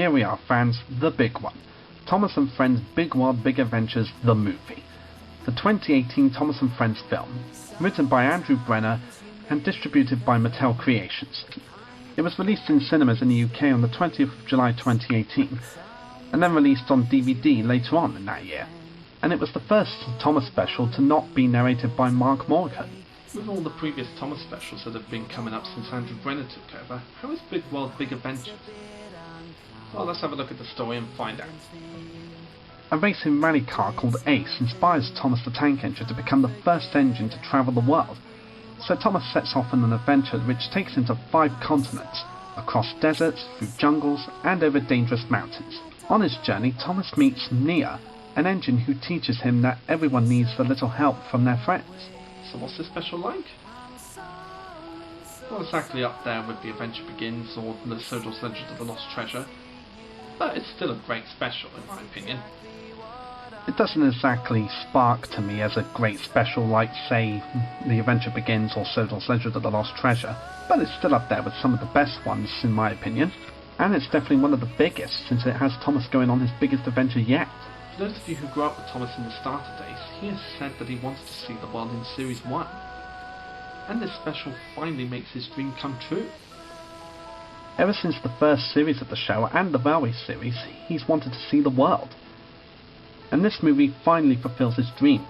here we are, fans, the big one. Thomas and Friends Big World Big Adventures, the movie. The 2018 Thomas and Friends film, written by Andrew Brenner and distributed by Mattel Creations. It was released in cinemas in the UK on the 20th of July 2018, and then released on DVD later on in that year. And it was the first Thomas special to not be narrated by Mark Morgan. With all the previous Thomas specials that have been coming up since Andrew Brenner took over, how is Big World Big Adventures? Well, let's have a look at the story and find out. A racing rally car called Ace inspires Thomas the Tank Engine to become the first engine to travel the world. So Thomas sets off on an adventure which takes him to 5 continents, across deserts, through jungles, and over dangerous mountains. On his journey, Thomas meets Nia, an engine who teaches him that everyone needs a little help from their friends. So what's this special like? Not exactly up there with The Adventure Begins or The Sodor's Legend of the Lost Treasure, but it's still a great special in my opinion. It doesn't exactly spark to me as a great special like, say, The Adventure Begins or Sodor's Legend of the Lost Treasure, but it's still up there with some of the best ones in my opinion, and it's definitely one of the biggest since it has Thomas going on his biggest adventure yet. For those of you who grew up with Thomas in the starter days, he has said that he wants to see the world in Series 1. And this special finally makes his dream come true. Ever since the first series of the show and the Railway series, he's wanted to see the world. And this movie finally fulfills his dream.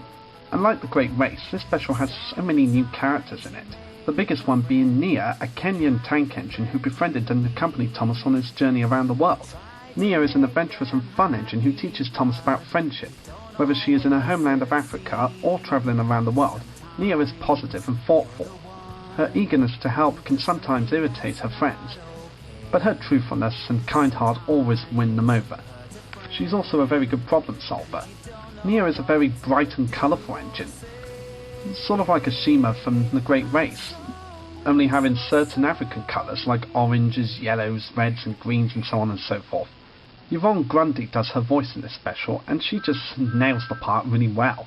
Unlike The Great Race, this special has so many new characters in it. The biggest one being Nia, a Kenyan tank engine who befriended and accompanied Thomas on his journey around the world. Nia is an adventurous and fun engine who teaches Thomas about friendship. Whether she is in her homeland of Africa or travelling around the world, Nia is positive and thoughtful. Her eagerness to help can sometimes irritate her friends, but her truthfulness and kind heart always win them over. She's also a very good problem solver. Nia is a very bright and colourful engine, sort of like a Shima from The Great Race, only having certain African colours like oranges, yellows, reds and greens and so on and so forth. Yvonne Grundy does her voice in this special, and she just nails the part really well.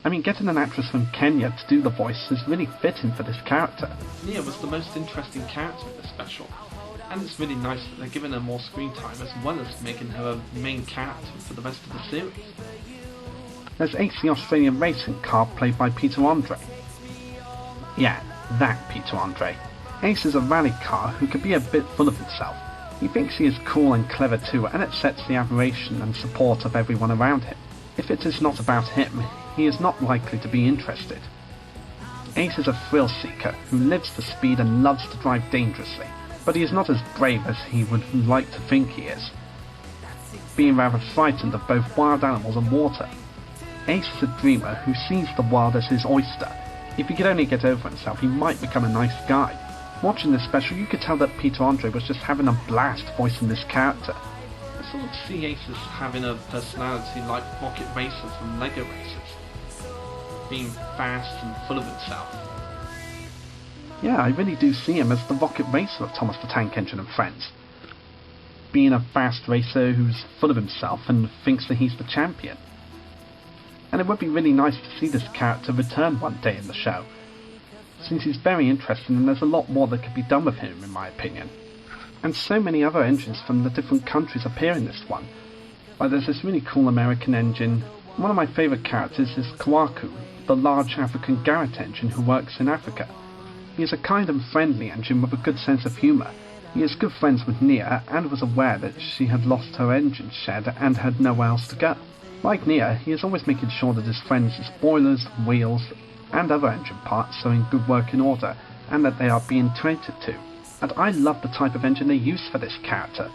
I mean, getting an actress from Kenya to do the voice is really fitting for this character. Nia was the most interesting character in this special, and it's really nice that they're giving her more screen time as well as making her a main character for the rest of the series. There's Ace, the Australian racing car played by Peter Andre. Yeah, that Peter Andre. Ace is a rally car who can be a bit full of himself. He thinks he is cool and clever too, and it sets the admiration and support of everyone around him. If it is not about him, he is not likely to be interested. Ace is a thrill seeker who lives for speed and loves to drive dangerously, but he is not as brave as he would like to think he is, being rather frightened of both wild animals and water. Ace is a dreamer who sees the world as his oyster. If he could only get over himself, he might become a nice guy. Watching this special, you could tell that Peter Andre was just having a blast voicing this character. I sort of see Ace as having a personality like Rocket Racer from Lego Racers, being fast and full of himself. Yeah, I really do see him as the Rocket Racer of Thomas the Tank Engine and Friends. Being a fast racer who's full of himself and thinks that he's the champion. And it would be really nice to see this character return one day in the show, since he's very interesting and there's a lot more that could be done with him in my opinion. And so many other engines from the different countries appear in this one. Like there's this really cool American engine. One of my favourite characters is Kawaku, the large African Garrett engine who works in Africa. He is a kind and friendly engine with a good sense of humour. He is good friends with Nia and was aware that she had lost her engine shed and had nowhere else to go. Like Nia, he is always making sure that his friends' boilers, wheels and other engine parts are in good working order and that they are being tended to. And I love the type of engine they use for this character.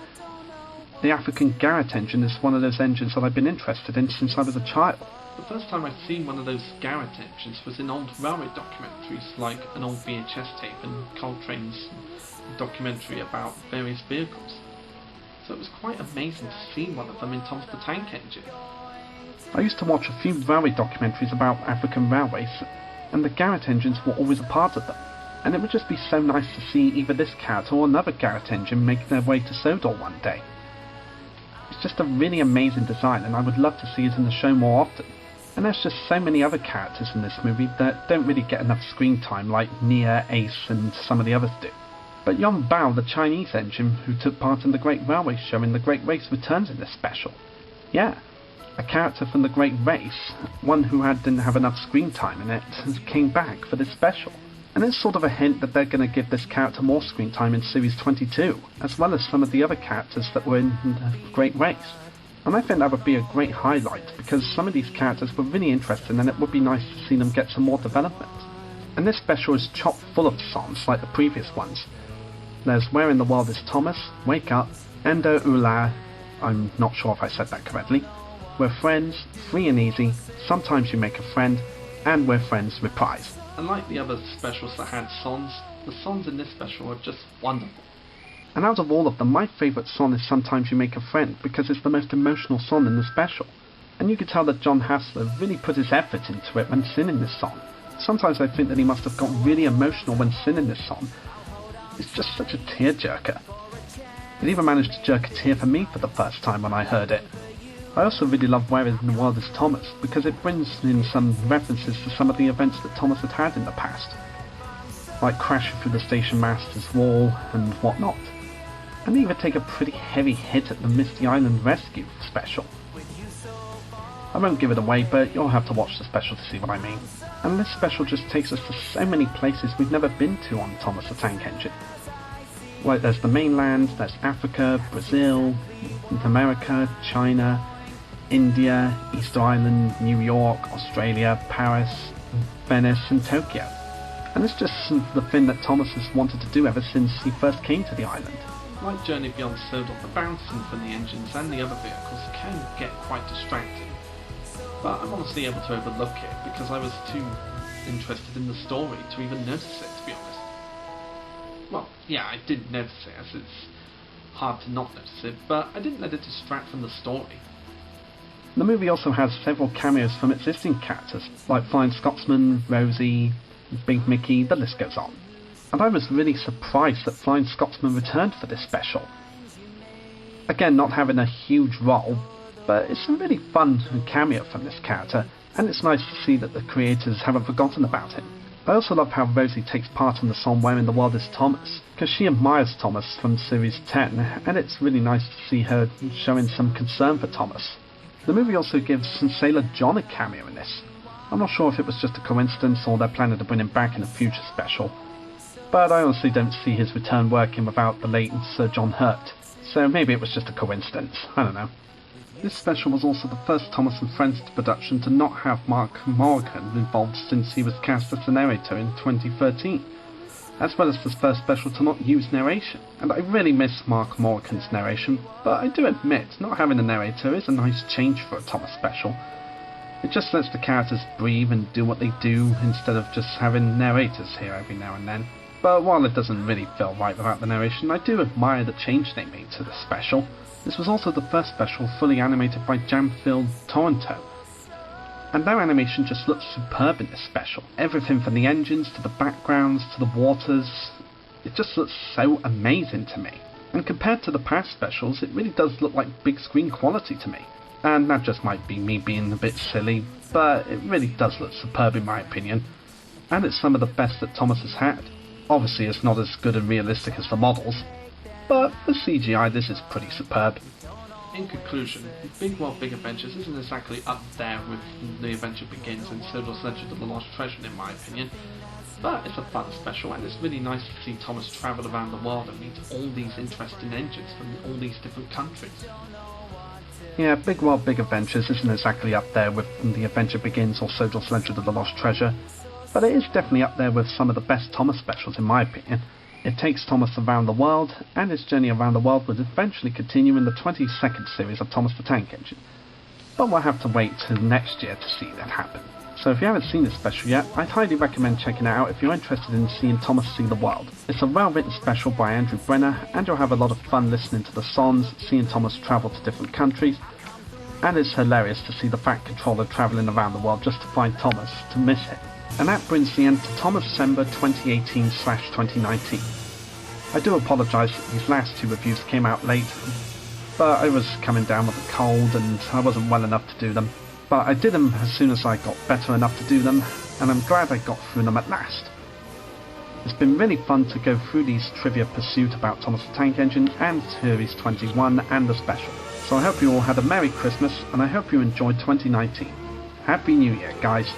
The African Garrett engine is one of those engines that I've been interested in since I was a child. The first time I'd seen one of those Garrett engines was in old railway documentaries like an old VHS tape and Coltrane's documentary about various vehicles. So it was quite amazing to see one of them in Thomas the Tank Engine. I used to watch a few railway documentaries about African railways, and the Garrett engines were always a part of them. And it would just be so nice to see either this character or another Garrett engine make their way to Sodor one day. It's just a really amazing design and I would love to see it in the show more often. And there's just so many other characters in this movie that don't really get enough screen time like Nia, Ace and some of the others do. But Yon Bao, the Chinese engine who took part in the Great Railway Show in The Great Race, returns in this special. Yeah, a character from The Great Race, one who didn't have enough screen time in it, came back for this special. And it's sort of a hint that they're going to give this character more screen time in Series 22, as well as some of the other characters that were in The Great Race. And I think that would be a great highlight, because some of these characters were really interesting and it would be nice to see them get some more development. And this special is chock full of songs like the previous ones. There's Where in the World is Thomas, Wake Up, Endo Ula, I'm not sure if I said that correctly, We're Friends, Free and Easy, Sometimes You Make a Friend, and We're Friends Reprise. Unlike the other specials that had songs, the songs in this special are just wonderful. And out of all of them, my favourite song is Sometimes You Make a Friend, because it's the most emotional song in the special. And you could tell that John Hassler really put his effort into it when singing this song. Sometimes I think that he must have got really emotional when singing this song. It's just such a tearjerker. It even managed to jerk a tear for me for the first time when I heard it. I also really love Where in the World is Thomas, because it brings in some references to some of the events that Thomas had in the past, like crashing through the station master's wall and whatnot. And they even take a pretty heavy hit at the Misty Island Rescue special. I won't give it away, but you'll have to watch the special to see what I mean. And this special just takes us to so many places we've never been to on Thomas the Tank Engine. Like there's the mainland, there's Africa, Brazil, North America, China, India, Easter Island, New York, Australia, Paris, Venice and Tokyo. And it's just the thing that Thomas has wanted to do ever since he first came to the island. Like Journey Beyond Sodor, the bouncing from the engines and the other vehicles can get quite distracting. But I'm honestly able to overlook it because I was too interested in the story to even notice it, to be honest. Well, yeah, I did notice it, as it's hard to not notice it, but I didn't let it distract from the story. The movie also has several cameos from existing characters, like Flying Scotsman, Rosie, Big Mickey, the list goes on. And I was really surprised that Flying Scotsman returned for this special. Again, not having a huge role, but it's a really fun cameo from this character, and it's nice to see that the creators haven't forgotten about him. I also love how Rosie takes part in the song Where in the World is Thomas, because she admires Thomas from Series 10, and it's really nice to see her showing some concern for Thomas. The movie also gives Sailor John a cameo in this. I'm not sure if it was just a coincidence or they're planning to bring him back in a future special, but I honestly don't see his return working without the late Sir John Hurt, so maybe it was just a coincidence, I don't know. This special was also the first Thomas and Friends production to not have Mark Morgan involved since he was cast as the narrator in 2013, as well as the first special to not use narration, and I really miss Mark Morgan's narration, but I do admit not having a narrator is a nice change for a Thomas special. It just lets the characters breathe and do what they do instead of just having narrators here every now and then. But while it doesn't really feel right without the narration, I do admire the change they made to the special. This was also the first special fully animated by Jamfield Toronto, and their animation just looks superb in this special. Everything from the engines to the backgrounds to the waters, it just looks so amazing to me. And compared to the past specials, it really does look like big screen quality to me. And that just might be me being a bit silly, but it really does look superb in my opinion. And it's some of the best that Thomas has had. Obviously it's not as good and realistic as the models, but for CGI this is pretty superb. In conclusion, Big World Big Adventures isn't exactly up there with The Adventure Begins and Sodor's Legend of the Lost Treasure in my opinion, but it's a fun special and it's really nice to see Thomas travel around the world and meet all these interesting engines from all these different countries. Yeah, Big World Big Adventures isn't exactly up there with The Adventure Begins or Sodor's Legend of the Lost Treasure, but it is definitely up there with some of the best Thomas specials in my opinion. It takes Thomas around the world, and his journey around the world would eventually continue in the 22nd series of Thomas the Tank Engine. But we'll have to wait till next year to see that happen. So if you haven't seen this special yet, I'd highly recommend checking it out if you're interested in seeing Thomas see the world. It's a well-written special by Andrew Brenner, and you'll have a lot of fun listening to the songs, seeing Thomas travel to different countries, and it's hilarious to see the Fat Controller travelling around the world just to find Thomas, to miss him. And that brings the end to Thomascember 2018/2019. I do apologise that these last two reviews came out late, but I was coming down with a cold and I wasn't well enough to do them. But I did them as soon as I got better enough to do them, and I'm glad I got through them at last. It's been really fun to go through these trivia pursuit about Thomas the Tank Engine and Series 21 and the special. So I hope you all had a Merry Christmas and I hope you enjoyed 2019. Happy New Year, guys.